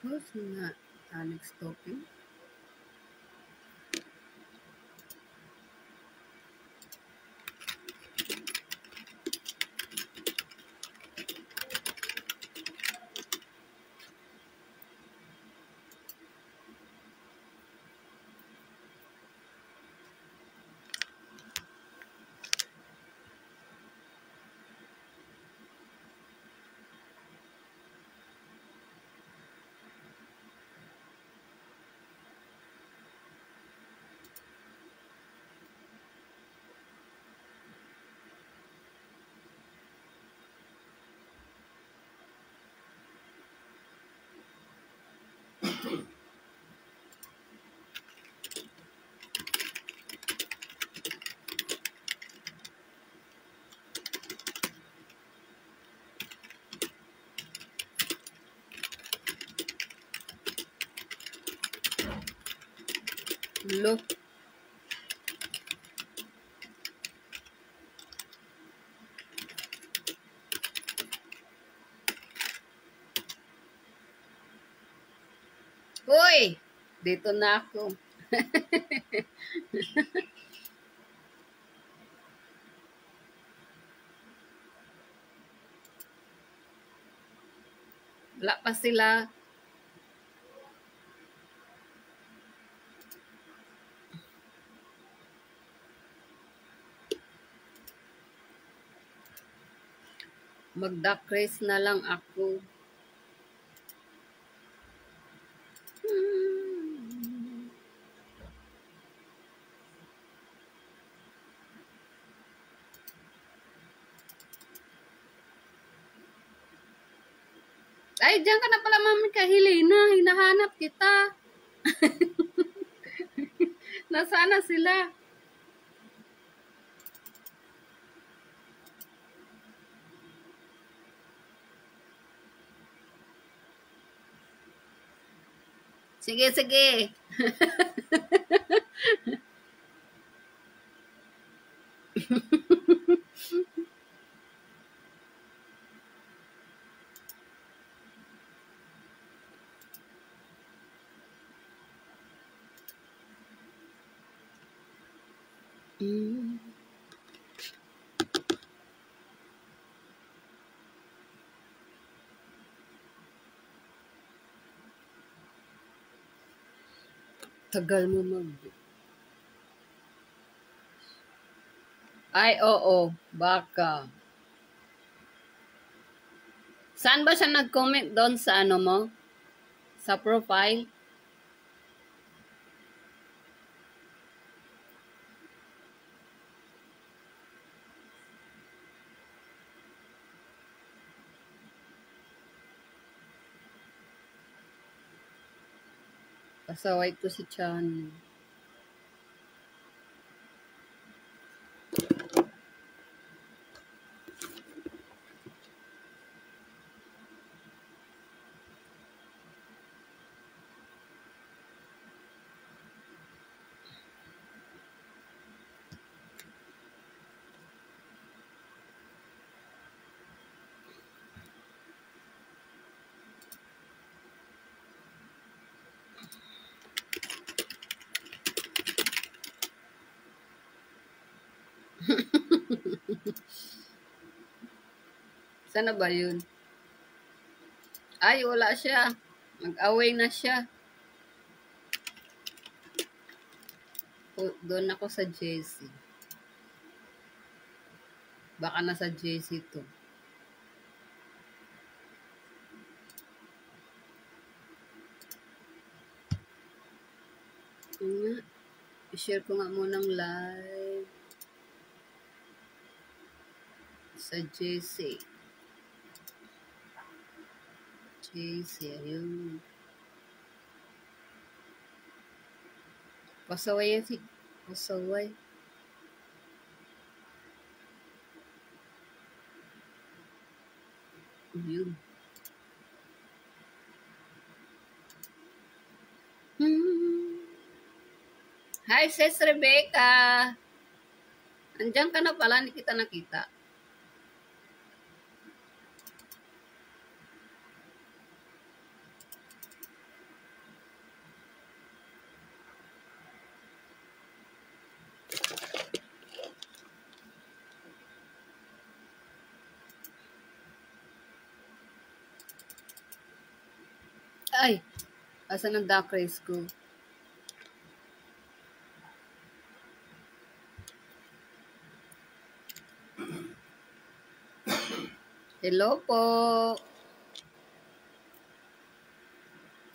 Who's not Alex talking? Look. Hoy! Dito na ako. Wala pa sila. Mag-duck race na lang ako. Ay, diyan ka na pala, Mami Kahilina. Hinahanap kita. Nasana sila? Sige, sige. Tagal mo mag... Ay, oo. Baka. Saan ba siya nag-comment doon sa ano mo? Sa profile? Pasaway ko si Chan. Sana ba yun? Ay, wala siya. Mag-away na siya. Doon ako sa JC. Baka nasa JC to. I-share ko nga munang live sa JC. JC, ayun. Pasaway yan si... Pasaway. Ayun. Hi, Sis Rebecca. Andiyan ka na pala, hindi kita nakita. Ay, asan ang duck race ko? Hello po.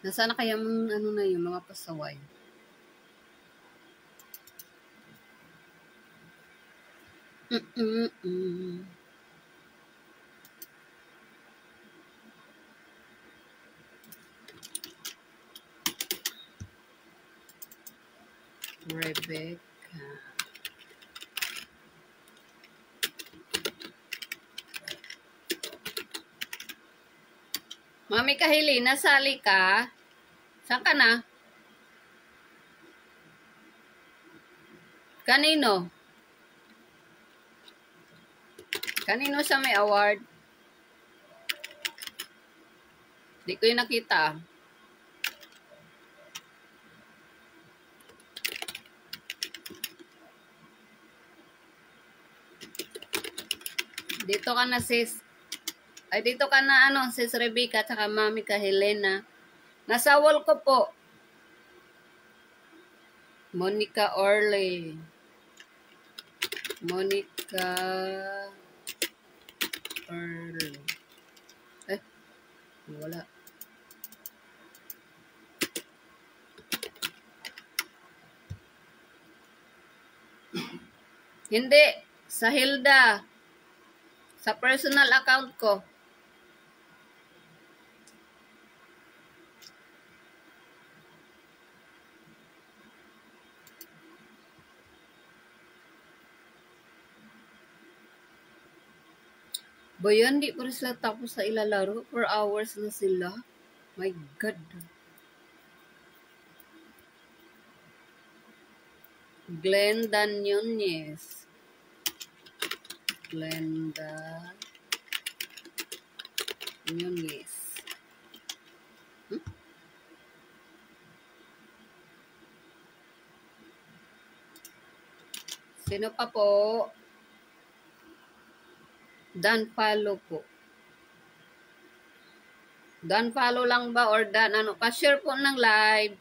Nasaan na kaya ano na yung mga pasaway? Rebecca. Mami Kahili, nasali ka? Saan ka na? Kanino? Kanino sa may award? Di ko yung nakita. Dito ka na sis. Ay dito ka na ano, sis Rebecca at saka Mami Helena. Nasa wall ko po. Monica Orley. Monica Orley. Wala. Hindi. Sa Hilda. Sa personal account ko. Bayan, di pa rin sila tapos sa ilalaro. 4 hours na sila. My God. Glenda Nunez. Glenda Nunez. Sino pa po? Dan follow po. Dan follow lang ba or dan ano? Pa-share po ng live.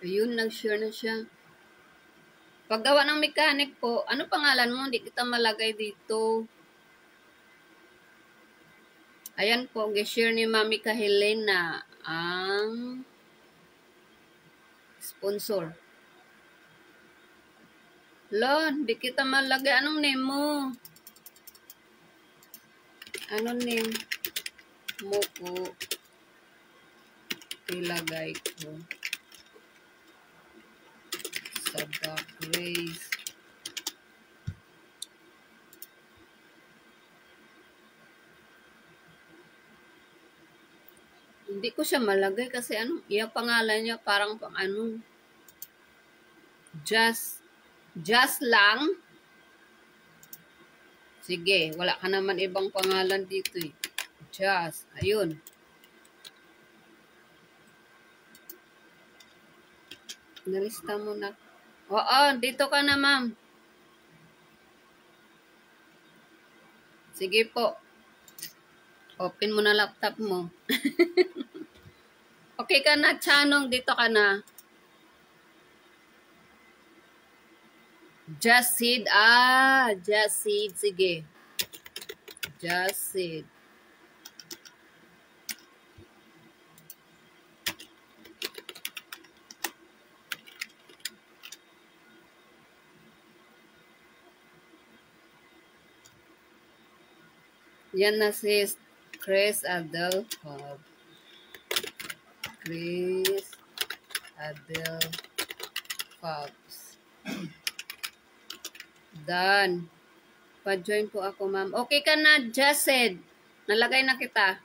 Ayun, nag-share na siya. Paggawa ng mechanic po, ano pangalan mo? Hindi kita malagay dito. Ayan po, g-share ni Mami Helena ang sponsor. Lo, hindi kita malagay. Anong name mo? Anong name mo po? Ilagay ko sa back race. Hindi ko siya malagay kasi ano, yung pangalan niya parang pang ano. Just lang. Sige, wala ka naman ibang pangalan dito eh. Just, ayun. Nalista mo na. Oo, dito ka na ma'am. Sige po. Open mo na laptop mo. Okay ka na, Chanong. Dito ka na. Just Seed. Just Seed. Sige. Just Seed. Yan na sis. Chris Adelphab. Chris Adelphabs. Done. Pa-join po ako, ma'am. Okay ka na, Jased. Nalagay na kita.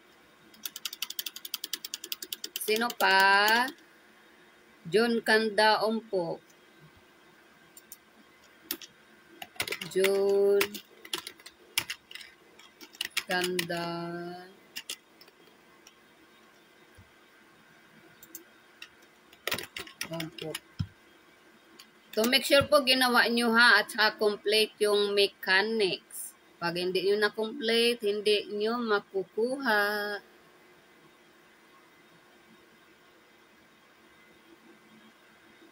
Sino pa? John Candaon po. John Candaon po. So, make sure po ginawa nyo ha at saka complete yung mechanics. Pag hindi nyo na-complete, hindi nyo makukuha.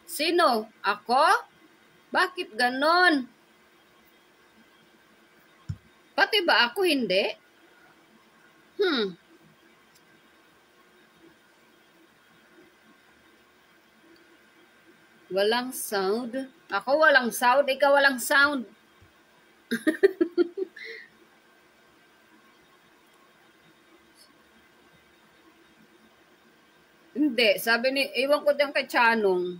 Sino? Ako? Bakit ganon? Pati ba ako hindi? Walang sound. Ako walang sound, ikaw walang sound. Hindi, sabi ni, iwan ko din kay Chanong.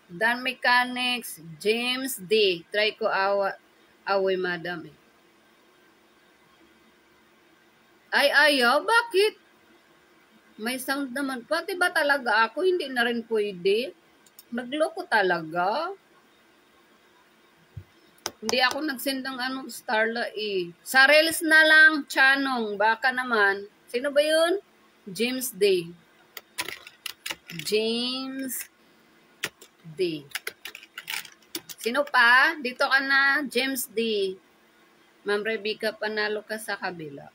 Dan Mechanics, James D. Try ko away madam. Ay, ayaw, bakit? May sound naman. Pati ba talaga ako? Hindi na rin pwede. Nagloko talaga. Hindi ako nagsend ng Starla eh. Sa Reels na lang, Chanong. Baka naman. Sino ba yun? James D. James D. Sino pa? Dito ka na, James D. Ma'am Rebecca, panalo ka sa kabila.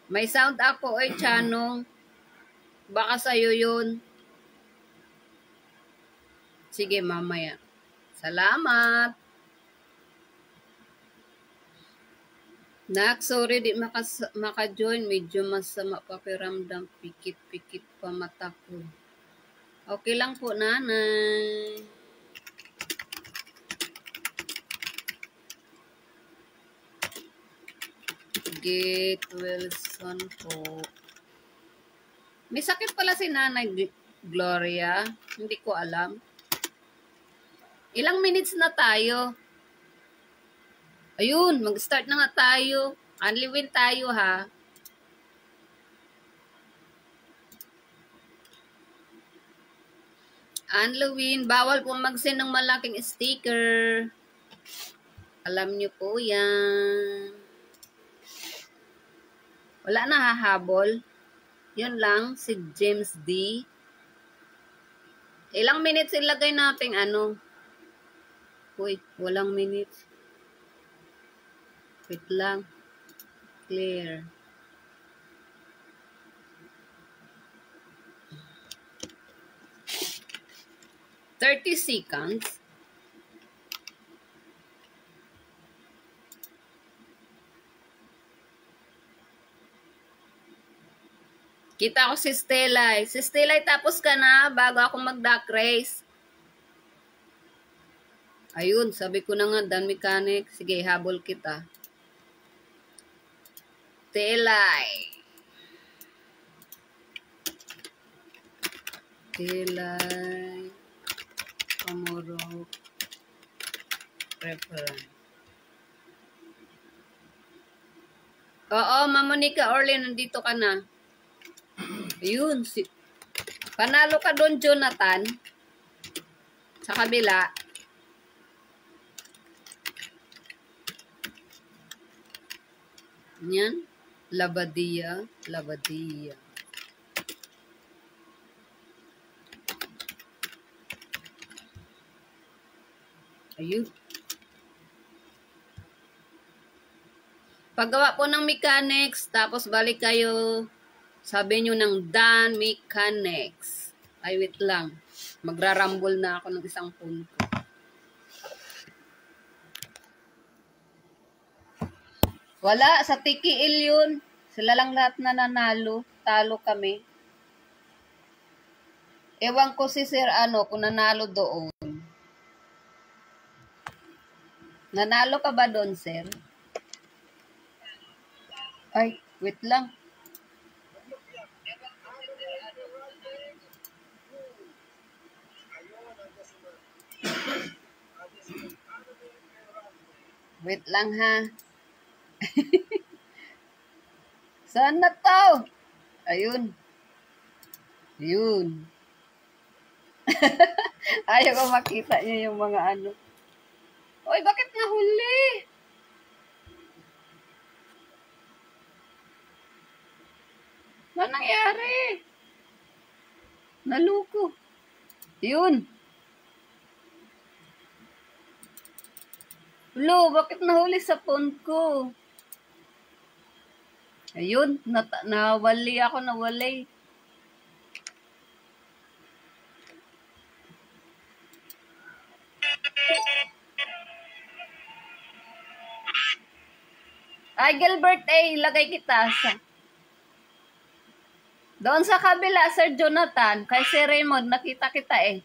May sound ako, oy, Chanong. Baka sa'yo yun. Sige, mamaya. Salamat. Nak, sorry, di maka-join. Medyo masama pakiramdam. Pikit-pikit pa mata ko. Okay lang po, nanay. Get Wilson po. May sakit pala si Nanay Gloria. Hindi ko alam. Ilang minutes na tayo? Ayun, mag-start na nga tayo. Unliwin tayo ha. Unliwin, bawal po mag-send ng malaking sticker. Alam nyo po yan. Wala na hahabol. Yun lang, si James D. Ilang minutes ilagay natin Uy, walang minutes. Wait lang. Clear. $30 seconds. Kita ko si Stelay. Si Stelay, tapos ka na bago ako mag-duck race. Ayun, sabi ko na nga, Dan Mechanic. Sige, habol kita. Stelay. Stelay. Pamurok. Preference. Oo, Ma'am Monica Orly, nandito ka na. Ayun, panalo ka doon, Jonathan. Sa kabila. Yan. Labadia. Labadia. Ayun. Paggawa po ng mechanics, tapos balik kayo, sabi nyo ng Dan Mechanics. Ay, wait lang. Magrarambol na ako ng isang phone ko. Wala, sa Tikiil yun. Sila lang lahat na nanalo. Talo kami. Ewan ko si Sir kung nanalo doon. Nanalo ka ba doon, Sir? Ay, wait lang. Wait lang ha. Saan na to? Ayun. Ayun. Ayaw ko makita niya yung mga Oy, bakit nahuli? Ano nangyari? Naluko. Yun. Lo, bakit nahuli sa phone ko? Ayun, nawali ako, nawali. Ay, Gilbert, lagay kita sa... Doon sa kabila, Sir Jonathan, kay si Raymond, nakita kita eh.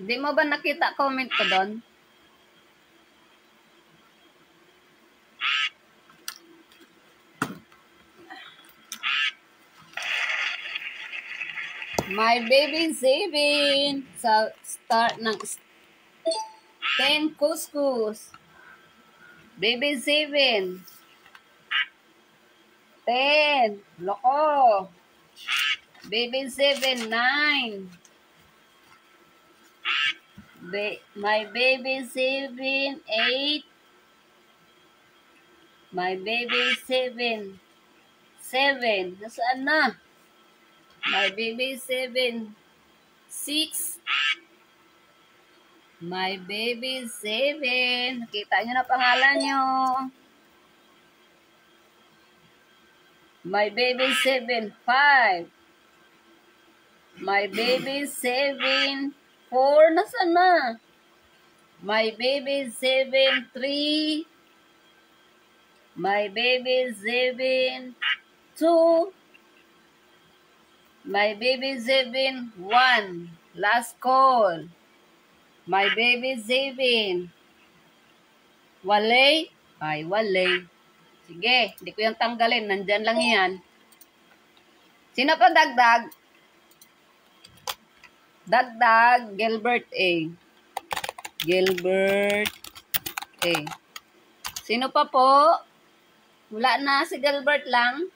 Hindi mo ba nakita comment ko doon? My baby saving sa start ng 10 couscous. Baby saving. 10. Loko. Baby 7, 9. My baby 7, 8. My baby 7. 7. Nasaan na? My baby 7. 6. My baby 7. Kita nyo na pangalan nyo. My baby 7. 5. My baby 7. 4. Nasaan na? My baby 7. 3. My baby 7. 2. My baby 7. 1. Last call. My baby 7. Walay? Ay, walay. Sige, hindi ko yung tanggalin. Nandyan lang yan. Sino pa dagdag? Dagdag, Gilbert A. Gilbert A. Sino pa po? Wala na, si Gilbert lang.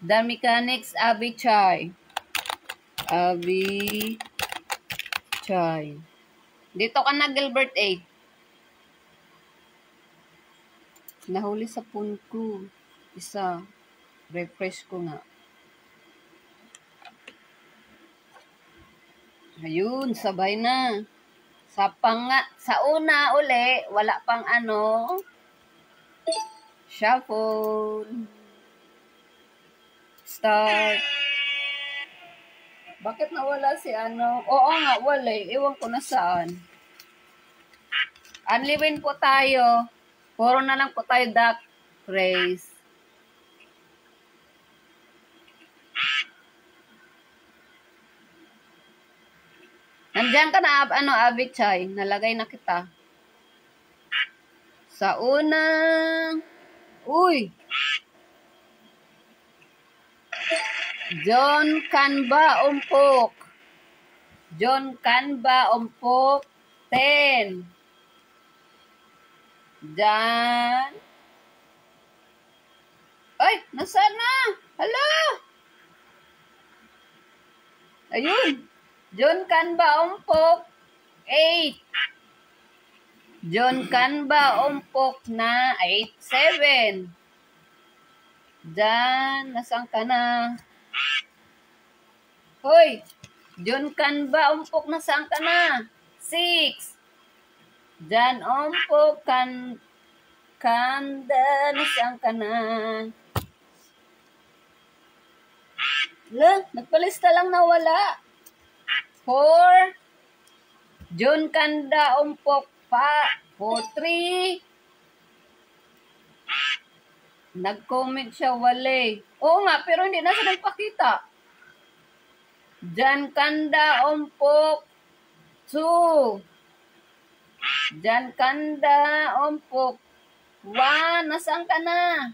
The Mechanics, Abby Chai. Abby Chai. Dito ka na, Gilbert A. Nahuli sa phone ko. Isa. Refresh ko nga. Ayun, sabay na. Sa una uli, wala pang ano. Shuffle. Start. Bakit nawala si ano? Oo nga, wala eh. Ewan ko na saan. Unliwin po tayo. Puro na lang po tayo duck race. Nandiyan ka na, Abby Chai. Nalagay na kita. Sa unang... Uy! John Canba Umpok. John Canba Umpok. 10. Jan. Ay, nasaan na? Hala! Ayun. John Canba Umpok. 8. John Canba Umpok na 8. 7. Jan, nasaan ka na? Hoy, John Canba Umpok, nasaan ka na? 6. Jan Umpok, Kanda, nasaan ka na? Nagpalista lang nawala. 4. John Kanda Umpok pa. 4-3. Nag-comment siya, wale. Oo nga, pero hindi na siya nagpakita. Jan Kanda Umpok 2. Jan Kanda Umpok 1. Nasaan ka na?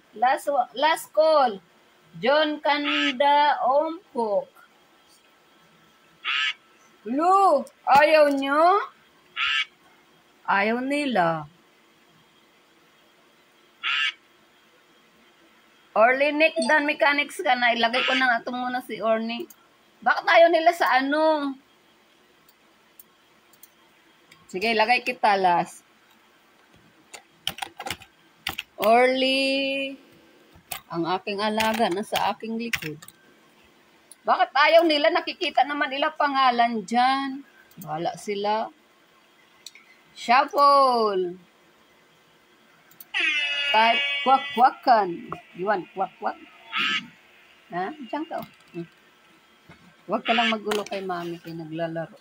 Last call. John Kanda Umpok. Lu, ayaw nyo? Ayaw nila. Orly, Nick, Dan Mechanics ka na. Ilagay ko na nga ito muna si Orly. Bakit ayaw nila sa ano? Sige, ilagay kita last. Orly. Ang aking alaga nasa aking likod. Bakit ayaw nila? Nakikita naman nila pangalan dyan. Bahala sila. Shuffle. Type kwak-kwakan. You want kwak-kwak? Ha? Diyan ka. Huwag ka lang magulo kay mami kay naglalaro.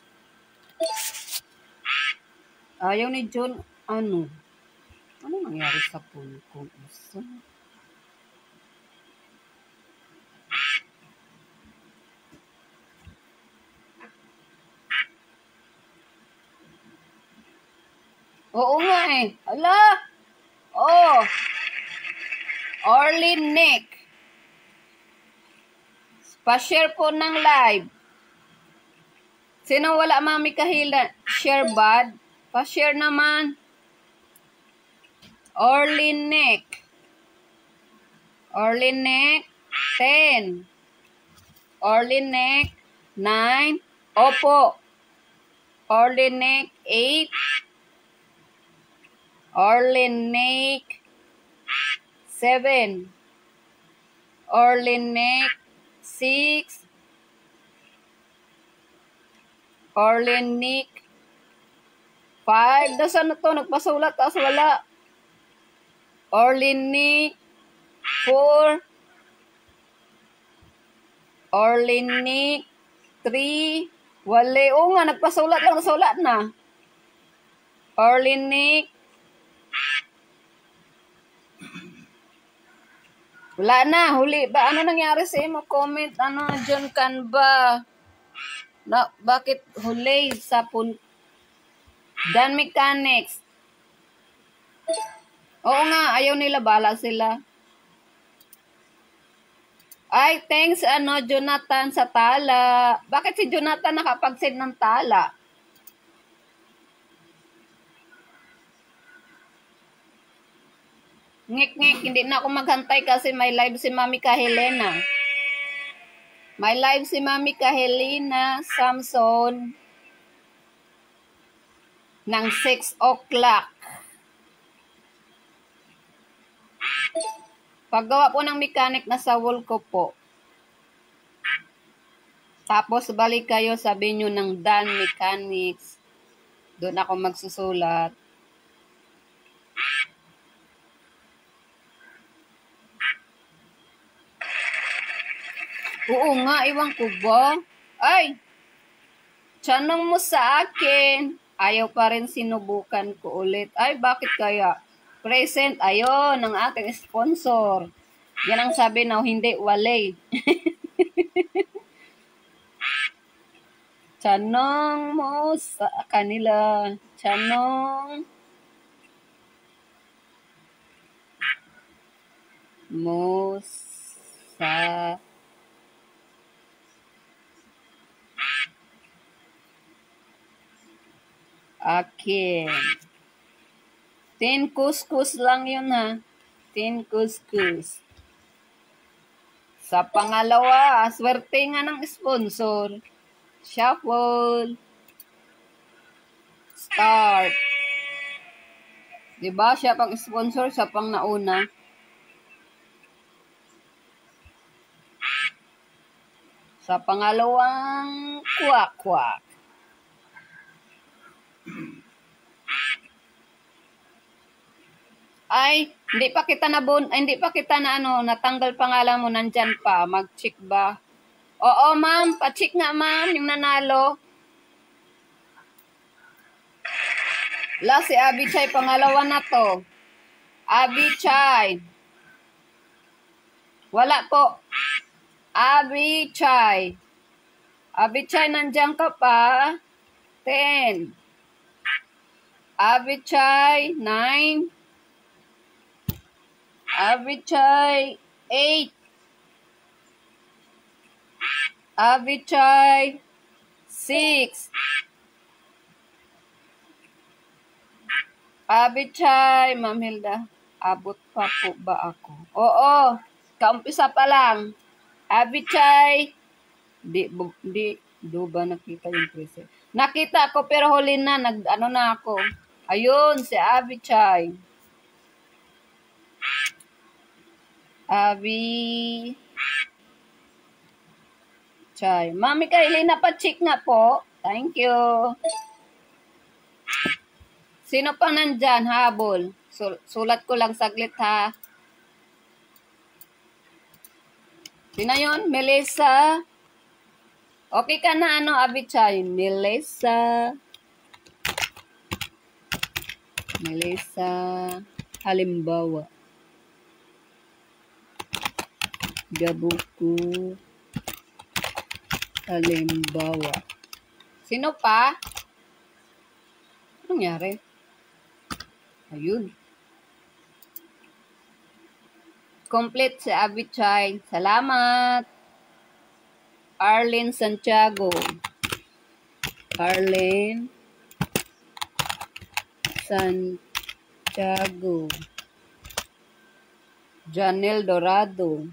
Ayaw ni John, ano? Ano nangyari sa phone ko? Oo nga eh. Ala! Oh! Orlin Nick. Pa-share po ng live. Sino wala mami kahila? Share bad? Pa-share naman. Orlin Nick. Orlin Nick. 10. Orlin Nick. 9. Opo. Orlin Nick. 8. Orlin Nick. 7. Orlin Nick. 6. Orlin Nick. 5. Nasaan na to? Nagpasulat tapos wala. Orlin Nick. 4. Orlin Nick. 3. Wale. Oo nga, nagpasulat lang. Nasulat na. Orlin Nick. Wala na. Huli ba? Ano nangyari sa imo? Comment. Ano, John Canva? Na, bakit huli sa Dan Mechanics? Oo nga, ayaw nila, bala sila. Ay, thanks, Jonathan sa tala. Bakit si Jonathan nakapag-send ng tala? Ngik-ngik, hindi na ako maghantay kasi may live si Mami Kahelena. May live si Mami Kahelena Samson ng 6 o'clock. Paggawa po ng mechanic na sa wall ko po. Tapos balik kayo, sabi nyo ng Dan Mechanics. Doon ako magsusulat. Oo nga, iwan ko ba? Ay! Tanong mo sa akin. Ayaw pa rin sinubukan ko ulit. Ay, bakit kaya? Present, ayun, ng ating sponsor. Yan ang sabi na hindi, walay. Tanong mo sa kanila. Tanong mo sa akin. 10 kuskus lang yun ha. 10 kuskus. Sa pangalawa, swerte nga ng sponsor. Shuffle. Start. Diba? Siya pang sponsor, siya pang nauna. Sa pangalawang kwak-kwak. Ay, hindi pa kita na natanggal pangalan mo, nandyan pa. Mag-check ba? Oo, ma'am. Pa-check nga, ma'am, yung nanalo. Si Abby Chay, pangalawa na to. Abby Chay. Wala po. Abby Chay. Abby Chay, nandyan ka pa. 10. Abby Chay, 9. Abby Chay, 8. Abby Chay, 6. Abby Chay, Ma'am Hilda, abot pa po ba ako? Oo, kaumpisa pa lang. Abby Chay, do ba nakita yung preset? Nakita ko pero huli na, na ako. Ayun, si Abby Chay. Abi Chay. Mami Kailina, pa-check nga po. Thank you. Sino pa nandyan? Habol. Sulat ko lang saglit ha. Sino yun? Melissa. Okay ka na ano, Abi Chay? Melissa. Melissa. Halimbawa. Gabuku. Halimbawa. Sino pa? Anong nangyari? Ayun. Complete si Abi Chay. Salamat. Arlene Santiago. Arlene Santiago. Janelle Dorado.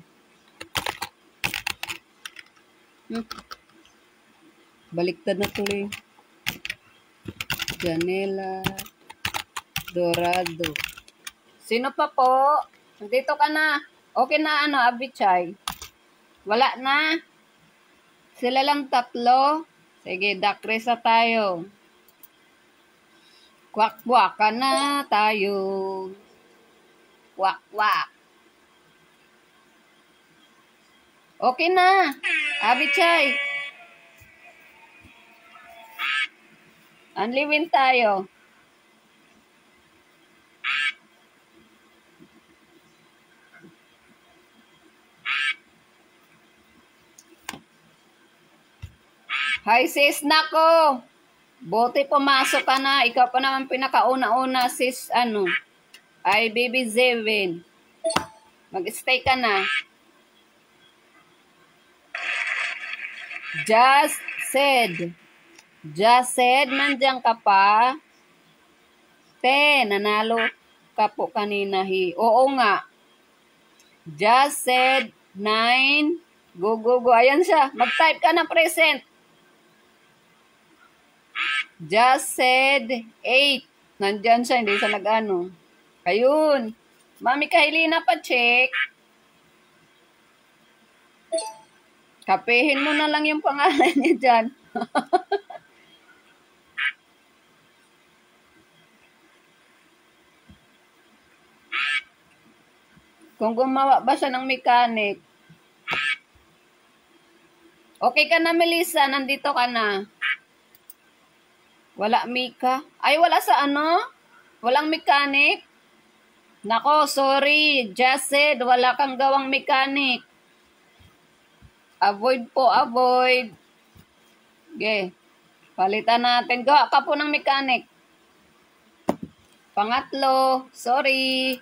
Baliktad na tuloy. Janela Dorado. Sino pa po? Dito ka na. Okay na ano, Abi Chay? Wala na? Sila lang tatlo? Sige, dakresa tayo. Kwak-kwak ka na tayo. Kwak-kwak. Okay na. Abi Chay. Anliwin tayo. Hi sis, nako. Bote pumasok ka na. Ikaw pa naman pinakauna-una sis, ano. Ay, baby Zevin. Mag-stay ka na. Just said. Just said, nandiyan ka pa. Nanalo ka po kanina. Oo nga. Just said 9. Go, go, go. Ayan siya. Mag-type ka na present. Just said 8. Nandyan siya. Hindi siya nag-ano. Ayun. Mami Kailina, pa-check. Kapehin mo na lang yung pangalan niya dyan. Kung gumawa ba siya ng mechanic. Okay ka na, Melissa. Nandito ka na. Wala, Mika. Ay, wala sa ano? Walang mechanic? Nako, sorry. Just said, wala kang gawang mechanic. Avoid po, avoid. Okay. Palitan natin. Gawa ka po ng mechanic. Pangatlo, sorry.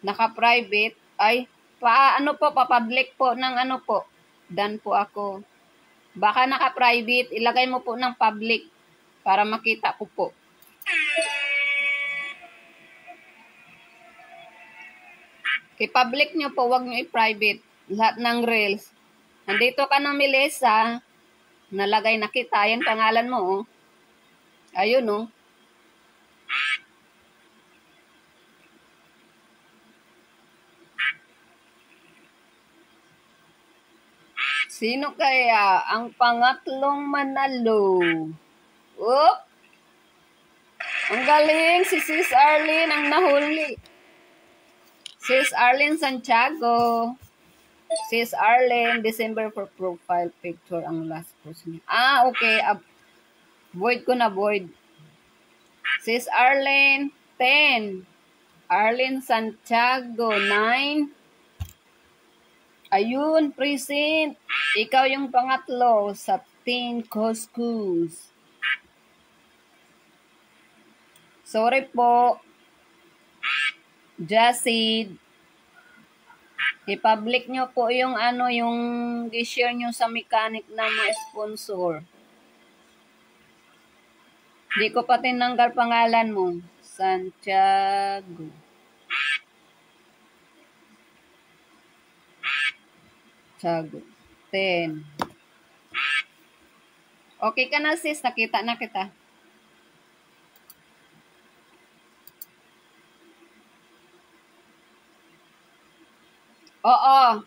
Naka-private. Ay, ano po, pa-public po ng ano po. Done po ako. Baka naka-private, ilagay mo po ng public para makita ko po. I-public nyo po, wag nyo i-private. Lahat ng reels. Nandito ka ng Melissa. Nalagay na kita. Yan pangalan mo, oh. Ayun, oh. Sino kaya ang pangatlong manalo? Oop! Ang galing! Si Sis Arlene ang nahuli. Sis Arlene Santiago. Sis Arlene, December for profile picture ang last person. Ah, okay. Void ko na, void. Sis Arlene, 10. Arlene Santiago, 9. Ayun, present. Ikaw yung pangatlo sa Teen Coscus. Sorry po. Jasid. I-public nyo po yung ano, yung i-share nyo sa mechanic na mga sponsor. Hindi ko pa tinanggal pangalan mo. Santiago. Santiago. 10. Okay ka na sis, nakita na kita. Oo,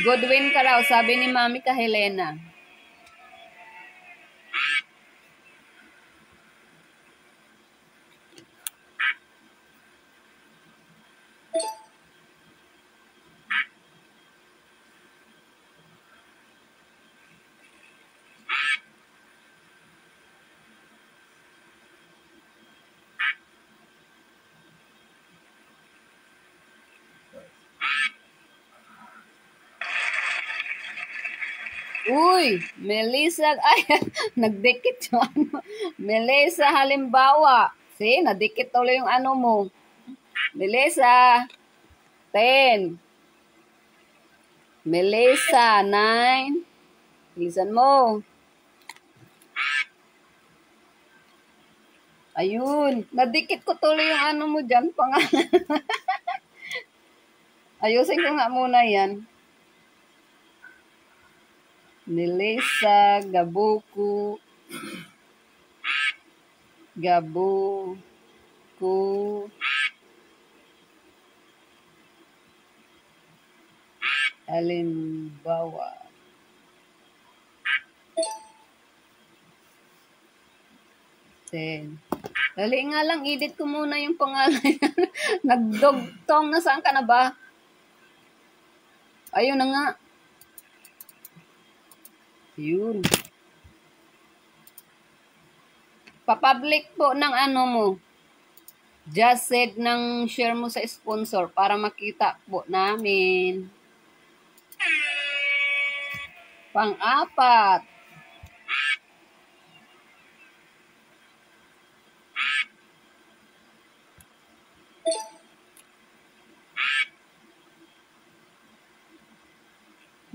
good win ka raw, sabi ni Mami ka Helena. Uy, Melissa, ay, nagdikit yung ano. Melissa, halimbawa. See, nadikit ulit yung ano mo. Melissa, 10. Melissa, 9. Bilisan mo. Ayun, nadikit ko tuloy yung ano mo dyan, pangalan. Ayusin ko nga muna yan. Melissa, Gabuku, halimbawa. Ten. Dali nga lang, edit ko muna yung pangalan. Nagdugtong, nasaan ka na ba? Ayun na nga. Yun. Papublic po ng ano mo. Just said ng share mo sa sponsor para makita po namin. Pang-apat.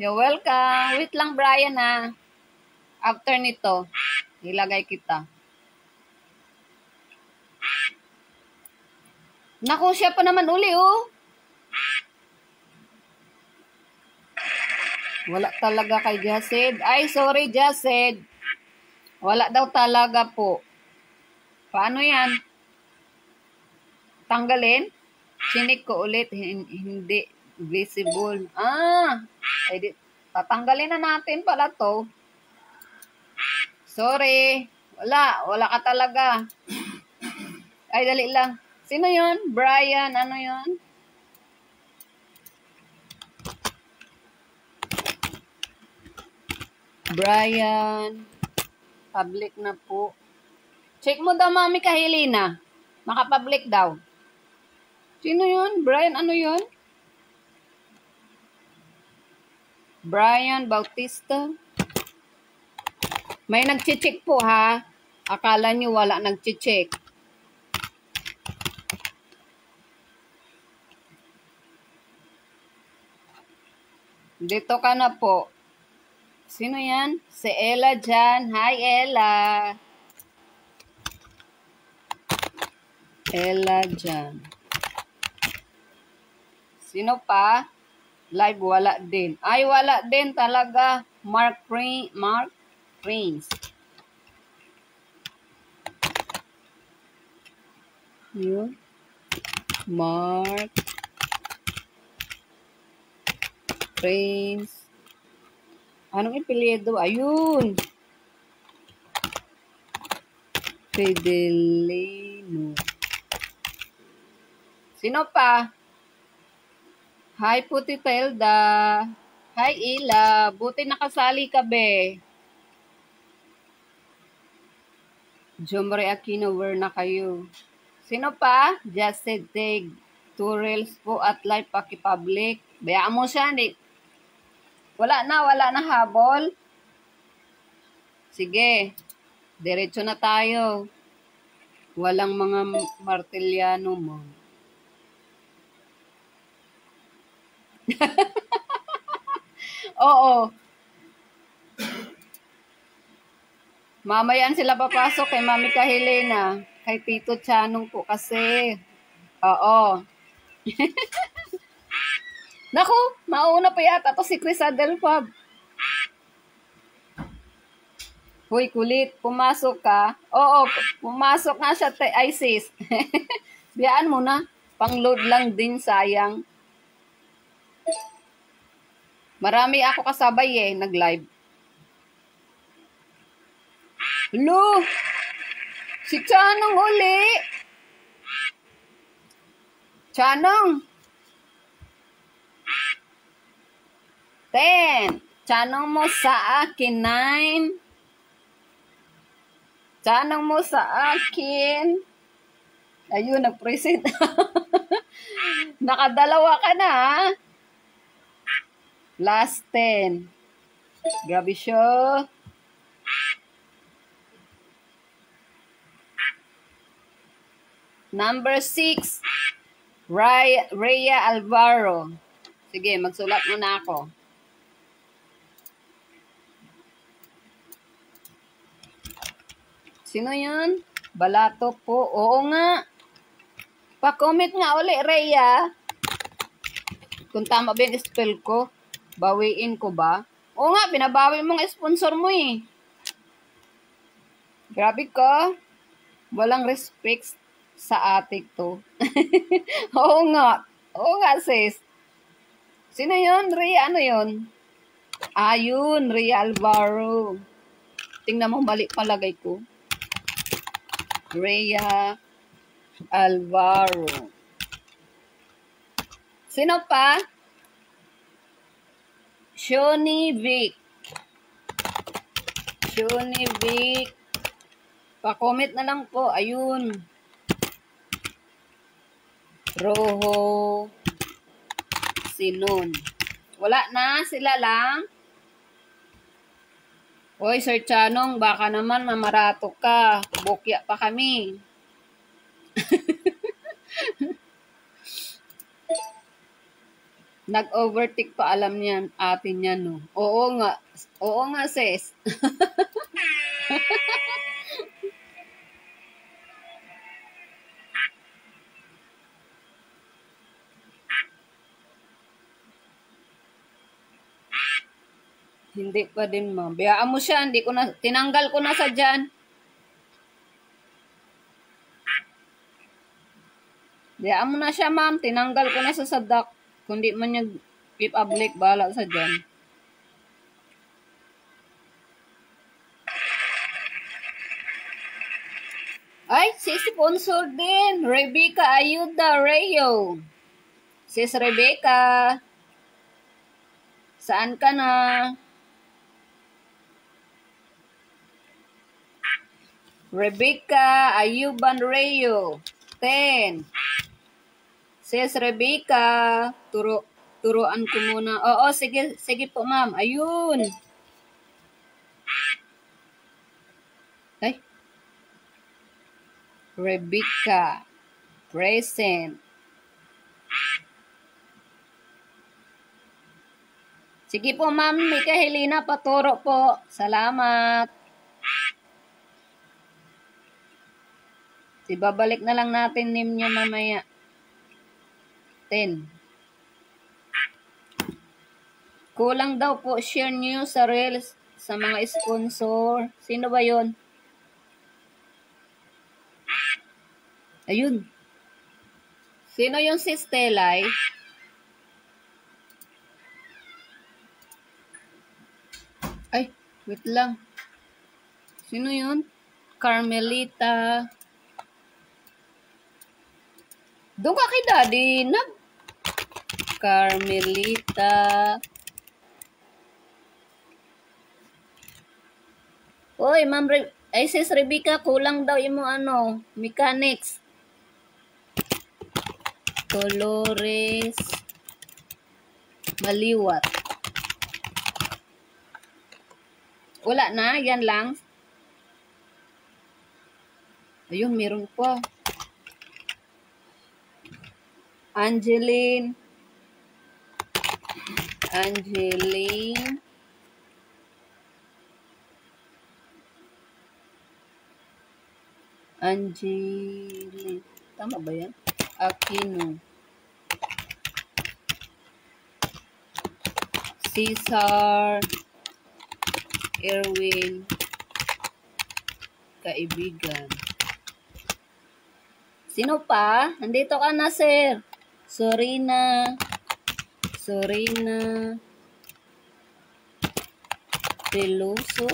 You're welcome. Wait lang, Brian, ha. After nito, ilagay kita. Naku, siya pa naman uli, oh. Wala talaga kay Jaced. Ay, sorry, Jaced. Wala daw talaga po. Paano yan? Tanggalin? Sinik ko ulit. Hindi visible. Ay, tatanggalin na natin pala to. Sorry. Wala ka talaga. Ay, dali lang. Sino yun? Brian, ano yun? Brian. Public na po. Check mo daw, Mami Kahilina. Naka-public daw. Sino yun? Brian, ano yun? Brian Bautista. May nag-check po, ha? Akala nyo wala nag-check. Dito ka na po. Sino yan? Si Ella dyan. Hi, Ella. Ella dyan. Sino pa? Live, wala din. Ay, wala din talaga. Mark Prince. Yun. Mark Prince. Anong ipilyedo? Ayun. Fidelino. Sino pa? Hi, Puti Telda. Hi, Ila. Buti nakasali ka, be. Jomre Aquino, where na kayo? Sino pa? Just said take 2 reels po at live paki-public. Bayaan mo siya, hindi. Wala na habol. Sige, diretso na tayo. Walang mga martilyano mo. Oo. Mamayan sila papasok kay Mami Kahilena. Kay Tito Chanong po kasi. Oo. Naku, mauna pa yata to si Chris Adelfab. Hoy, kulit, pumasok ka. Oo, pumasok nga siya, Isis. Biyaan mo na. Pang-load lang din, sayang. Marami ako kasabay nag-live. Hello? Si Chanong uli. Chanong. 10. Chanong mo sa akin, 9. Chanong mo sa akin. Ayun, nag-present. Nakadalawa ka na, ha? Last 10. Grabe siya. Number 6. Rhea Alvaro. Sige, magsulat muna ako. Sino yun? Balato po. Oo nga. Pa-comment nga uli, Rhea. Kung tama ba yung spell ko, bawiin ko ba? Oo nga, binabawi mong sponsor mo eh. Grabe ka. Walang respect sa atik to. Oo nga. Oo nga, sis. Sino yun? Rhea, ano yun? Ayun, Rhea Alvaro. Tingnan mo, mali palagay ko. Rhea Alvaro. Sino pa? Shoni Vic. Shoni Vic. Pa-comment na lang po. Ayun. Roho. Sinon. Wala na. Sila lang. Hoy, Sir Chanong, baka naman mamarato ka. Bukya pa kami. Nag-overtake pa, alam niyan, atin yan, no? Oo nga. Oo nga, sis. Hindi pa din, ma'am. Biyaan mo siya, hindi ko na, tinanggal ko na sa dyan. Biyaan mo na siya, ma'am. Tinanggal ko na sa sadak. Kung di man niya i-public, bahala sa dyan. Ay, si sponsor din. Rebecca Ayuda Rayo. Sis Rebecca. Saan ka na? Rebecca Ayuban Rayo. 10. Sis Rebecca. Turuan ko muna. Oo, sige, sige po, ma'am. Ayun. Ay. Rebecca. Present. Sige po, ma'am. Mika Helena, paturo po. Salamat. Ibabalik na lang natin name niya mamaya. 10. Kulang daw po share niyo sa Reels sa mga sponsor. Sino ba yon? Ayun. Sino yung si Stelay? Ay, wait lang. Sino yun? Carmelita. Doon ka kay Daddy. Carmelita. Oy, Ma'am ay, sis Rebecca, kulang daw yung ano, mechanics. Colores. Maliwat. Wala na, yan lang. Ayun, meron pa. Angeline. Angeline. Tama ba yan? Aquino. Cesar. Erwin. Kaibigan. Sino pa? Nandito ka na, sir. Sorina. Peloso.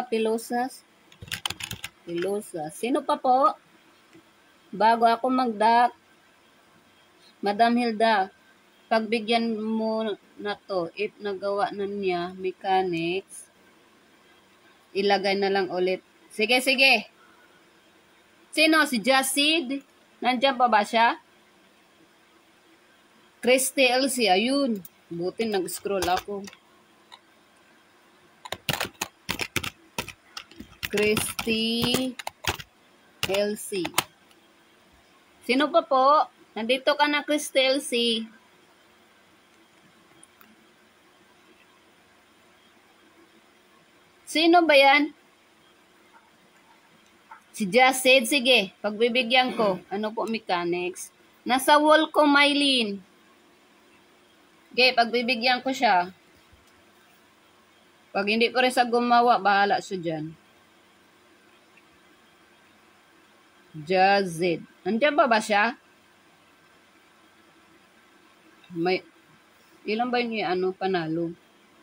Pelosas. Pelosa. Sino pa po? Bago ako mag-duck. Madam Hilda, pagbigyan mo na to, if nagawa na niya, mechanics, ilagay na lang ulit. Sige, sige. Sino? Si Jasid? Nandiyan pa ba siya? Christy Elsie, ayun. Buti nag-scroll ako. Christy Elsie. Sino pa po? Nandito ka na, Christy Elsie. Sino ba yan? Si Jasid, sige. Pagbibigyan ko. Ano po, mechanics? Nasa wall ko, Mylene. Okay, pagbibigyan ko siya. Pag hindi ko rin sa gumawa, bahala siya dyan. Jazid. Nandiyan ba siya? May, ilan ba yung ano, panalo?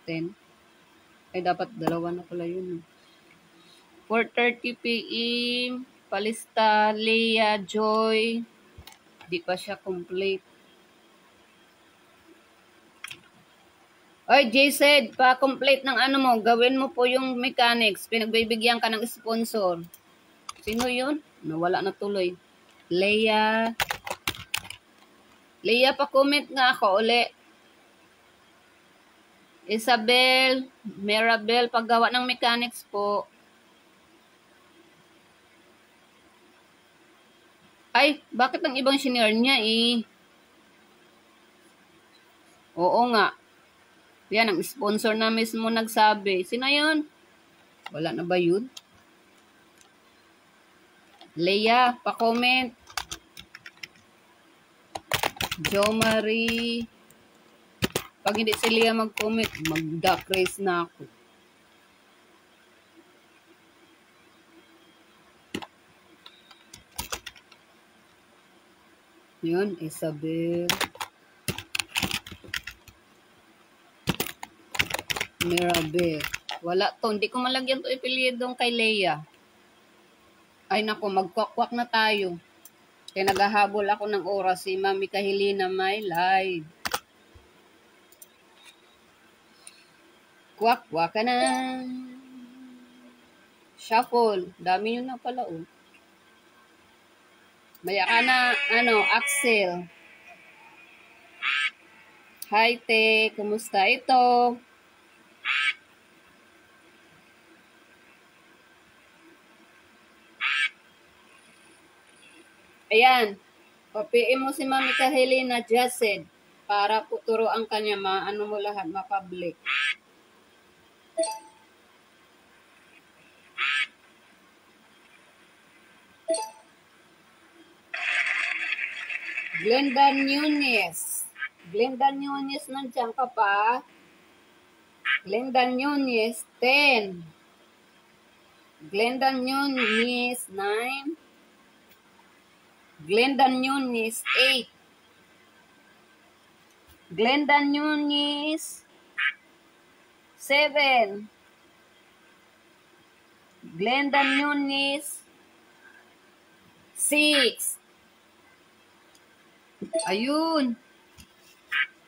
10? Ay, dapat dalawa na pala yun. 4:30 p.m. Palista, Leah, Joy. Di pa siya complete. Oy, J-Said, pa-complete ng ano mo. Gawin mo po yung mechanics. Pinagbibigyan ka ng sponsor. Sino yun? Nawala na tuloy. Leah. Leah, pa-comment nga ako uli. Isabel, Mirabel, paggawa ng mechanics po. Ay, bakit ang ibang senior niya eh? Oo nga. Yan, ang sponsor na mismo nagsabi. Sino yun? Wala na ba yun? Leah, pa-comment. Jo Marie. Pag hindi si Leah mag-comment, mag-duck race na ako. Yun, Isabel. Mirabel. Wala to. Hindi ko malagyan to ipilidong kay Leah. Ay nako, magkwak-kwak na tayo. Kaya naghahabol ako ng oras si Mami Kahilina may live. Kwak-kwak ka na. Shuffle. Dami yun na pala oh. Maya ka na, Axel. Hi, Te. Kumusta ito? Ayan. Papiin mo si Mami Kahilina Jasid para turuan kanya maano mo lahat, ma-public. Glenda Nunes. Glenda Nunes, nandiyan ka pa? Glenda Nunes, 10. Glenda Nunes, 9. Glenda Nunes, 8. Glenda Nunes, 7. Glenda Nunes, 6. Ayun.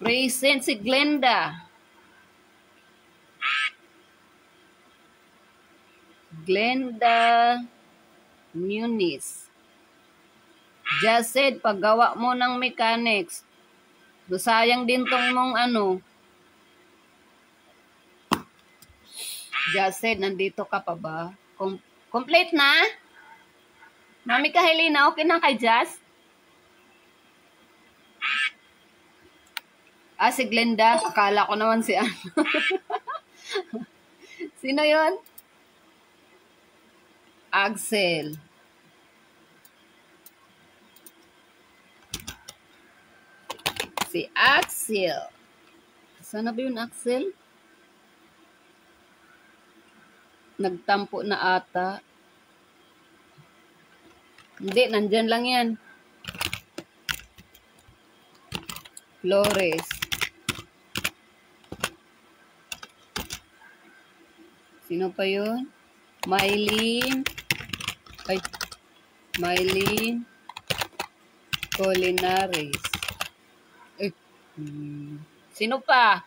Present si Glenda. Glenda Nunes. Just said, paggawa mo ng mechanics. Sayang din tong mong ano. Just said, nandito ka pa ba? Complete na? Mami Kahilina, okay na kay Jazz? Si Glenda. Akala ko naman si ano. Sino yon? Axel. Si Axel. Sana ba yun, Axel? Nagtampo na ata. Hindi, nandyan lang yan. Flores. Sino pa yun? Mylene. Ay, Mylene Colinares. Ay, sino pa?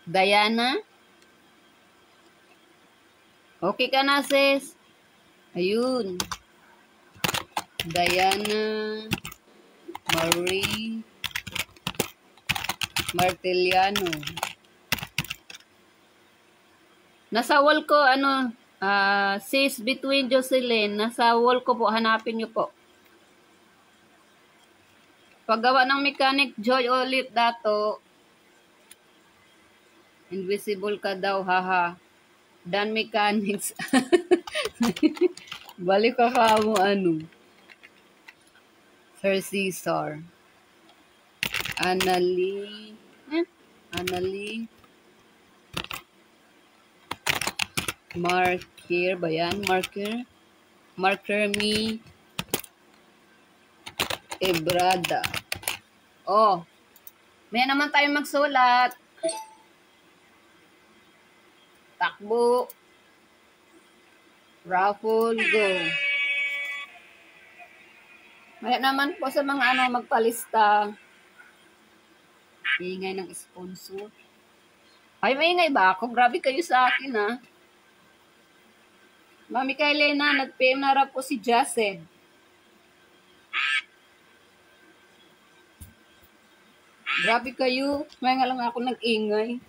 Diana? Okay ka na, sis? Ayun. Diana Marie Martiliano. Nasa wall ko, sis between Jocelyn. Nasa wall ko po, hanapin nyo po. Paggawa ng mechanic, Joy ulit dato. Invisible ka daw, haha. Dan mechanics. Balik ka mo, Sir Cesar. Annalie. Annalie. Marker ba yan? Marker me. Ebrada. Oh. May naman tayo magsulat. Takbo. Raffle, go. May naman po sa mga magpalista. Ingay ng sponsor. Ay, maingay ba ako? Grabe kayo sa akin, Mami kay Lena, nag-PM na ra po si Jaced. Grabe kayo. May nga lang ako nag-ingay.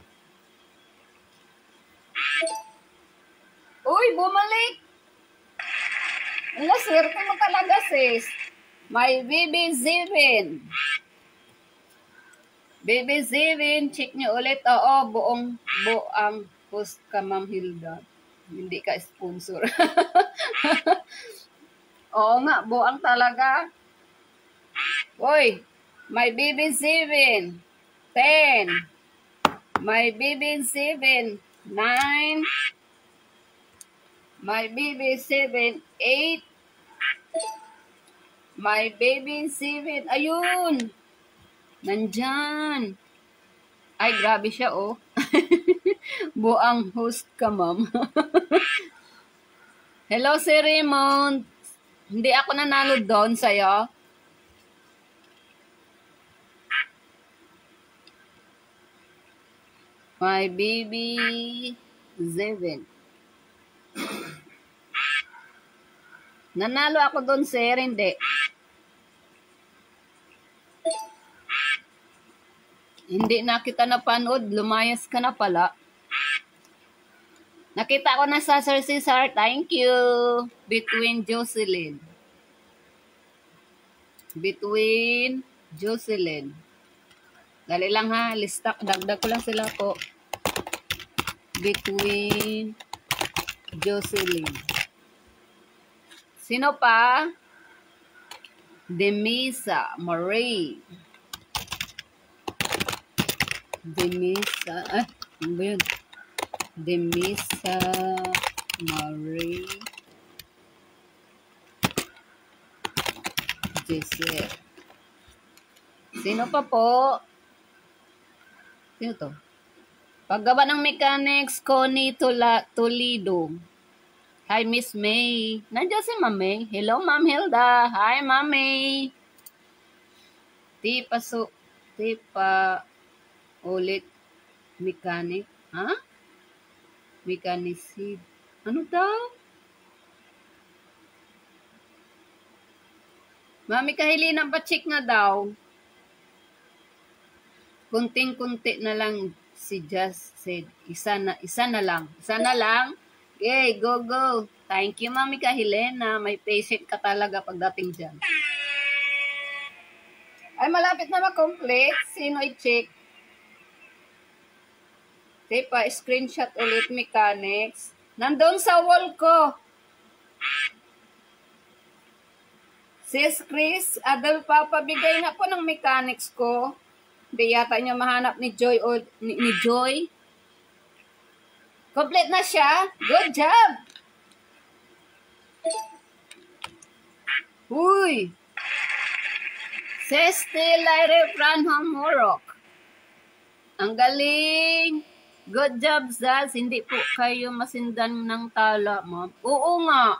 Uy, bumalik! Ang swerte mo talaga, sis. May BB7. BB7, check nyo ulit. Oo, buong host ka, Ma'am Hilda. Hindi ka sponsor. Oo nga, buang talaga. Uy, may BB7. 10. May BB7. 9. My baby 7, 8. My baby 7. Ayun. Nandyan. Ay, grabe siya, oh. Buang host ka, ma'am. Hello, si Raymond. Hindi ako nanalo doon sa'yo. My baby 7. Nanalo ako doon, sir, hindi. Hindi na kita napanood, lumayas ka na pala. Nakita ko na sa Sir Cesar, thank you. Between Jocelyn. Dali lang ha, listak, dagdag ko lang sila po. Between Jocelyn. Sino pa? Demisa Marie. Demisa Marie Giselle. Sino pa po? Sino to? Paggawa ng mechanics, Connie Toledo. Hi, Miss May. Nandiyan si Ma'am May. Hello, Ma'am Hilda. Hi, Ma'am May. Tipa ulit mechanic. Ha? Mechanic. Ano daw? Mami Kahilina, pa-check nga daw. Kunting-kunti na lang si Just said. Isa na lang. Okay, go. Thank you, Mami Kahilena. May patient ka talaga pagdating dyan. Ay, malapit na ma-complete. Sino i-check? Okay, pa-screenshot ulit mechanics. Nandun sa wall ko. Sis Chris, Adel, papabigay na po ng mechanics ko. Hindi yata niya mahanap ni Joy o ni Joy. Complete na siya. Good job! Uy! Sis Laire Franham Morok. Ang galing! Good job, Zaz. Hindi po kayo masindan ng tala, ma'am. Oo nga.